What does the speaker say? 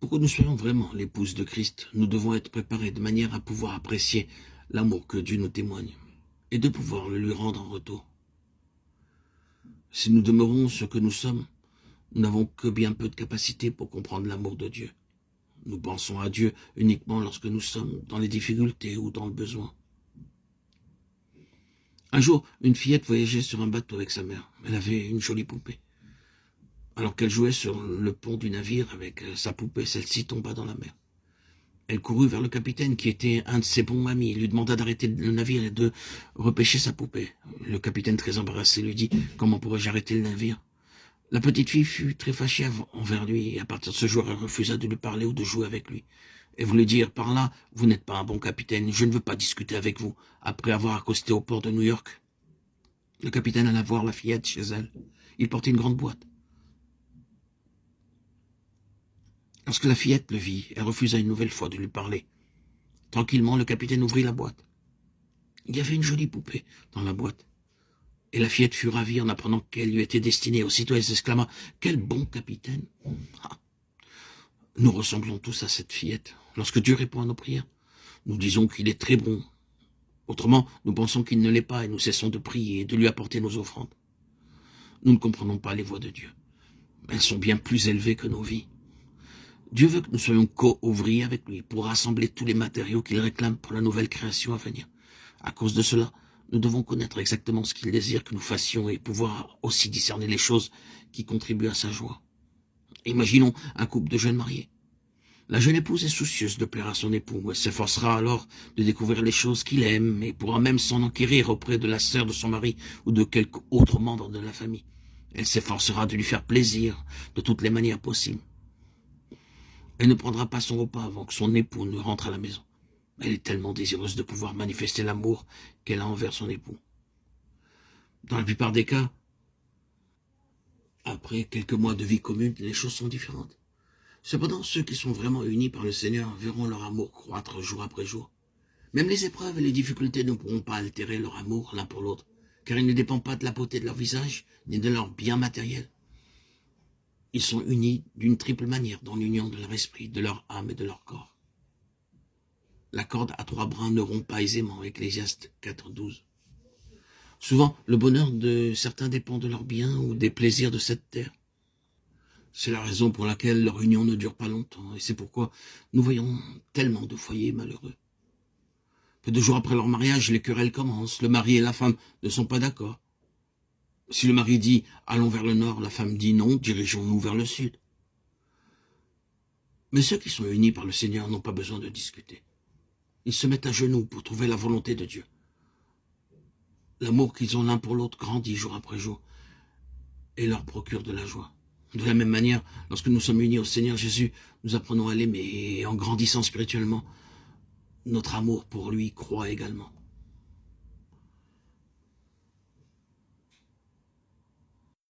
Pour que nous soyons vraiment l'épouse de Christ, nous devons être préparés de manière à pouvoir apprécier l'amour que Dieu nous témoigne et de pouvoir le lui rendre en retour. Si nous demeurons ce que nous sommes, nous n'avons que bien peu de capacité pour comprendre l'amour de Dieu. Nous pensons à Dieu uniquement lorsque nous sommes dans les difficultés ou dans le besoin. Un jour, une fillette voyageait sur un bateau avec sa mère. Elle avait une jolie poupée. Alors qu'elle jouait sur le pont du navire avec sa poupée, celle-ci tomba dans la mer. Elle courut vers le capitaine qui était un de ses bons amis. Il lui demanda d'arrêter le navire et de repêcher sa poupée. Le capitaine, très embarrassé, lui dit « Comment pourrais-je arrêter le navire ?» La petite fille fut très fâchée envers lui et à partir de ce jour, elle refusa de lui parler ou de jouer avec lui. Elle voulait dire par là « Vous n'êtes pas un bon capitaine, je ne veux pas discuter avec vous. » Après avoir accosté au port de New York, le capitaine alla voir la fillette chez elle. Il portait une grande boîte. Lorsque la fillette le vit, elle refusa une nouvelle fois de lui parler. Tranquillement, le capitaine ouvrit la boîte. Il y avait une jolie poupée dans la boîte. Et la fillette fut ravie en apprenant qu'elle lui était destinée. Aussitôt, elle s'exclama « Quel bon capitaine !» Nous ressemblons tous à cette fillette. Lorsque Dieu répond à nos prières, nous disons qu'il est très bon. Autrement, nous pensons qu'il ne l'est pas et nous cessons de prier et de lui apporter nos offrandes. Nous ne comprenons pas les voies de Dieu. Elles sont bien plus élevées que nos vies. Dieu veut que nous soyons co-ouvriers avec lui pour rassembler tous les matériaux qu'il réclame pour la nouvelle création à venir. À cause de cela, nous devons connaître exactement ce qu'il désire que nous fassions et pouvoir aussi discerner les choses qui contribuent à sa joie. Imaginons un couple de jeunes mariés. La jeune épouse est soucieuse de plaire à son époux. Elle s'efforcera alors de découvrir les choses qu'il aime et pourra même s'en enquérir auprès de la sœur de son mari ou de quelque autre membre de la famille. Elle s'efforcera de lui faire plaisir de toutes les manières possibles. Elle ne prendra pas son repas avant que son époux ne rentre à la maison. Elle est tellement désireuse de pouvoir manifester l'amour qu'elle a envers son époux. Dans la plupart des cas, après quelques mois de vie commune, les choses sont différentes. Cependant, ceux qui sont vraiment unis par le Seigneur verront leur amour croître jour après jour. Même les épreuves et les difficultés ne pourront pas altérer leur amour l'un pour l'autre, car il ne dépend pas de la beauté de leur visage, ni de leur bien matériel. Ils sont unis d'une triple manière dans l'union de leur esprit, de leur âme et de leur corps. La corde à 3 brins ne rompt pas aisément, Ecclésiaste 4:12. Souvent, le bonheur de certains dépend de leurs biens ou des plaisirs de cette terre. C'est la raison pour laquelle leur union ne dure pas longtemps, et c'est pourquoi nous voyons tellement de foyers malheureux. Peu de jours après leur mariage, les querelles commencent, le mari et la femme ne sont pas d'accord. Si le mari dit « allons vers le nord », la femme dit « non, dirigeons-nous vers le sud ». Mais ceux qui sont unis par le Seigneur n'ont pas besoin de discuter. Ils se mettent à genoux pour trouver la volonté de Dieu. L'amour qu'ils ont l'un pour l'autre grandit jour après jour et leur procure de la joie. De la même manière, lorsque nous sommes unis au Seigneur Jésus, nous apprenons à l'aimer et en grandissant spirituellement, notre amour pour lui croît également.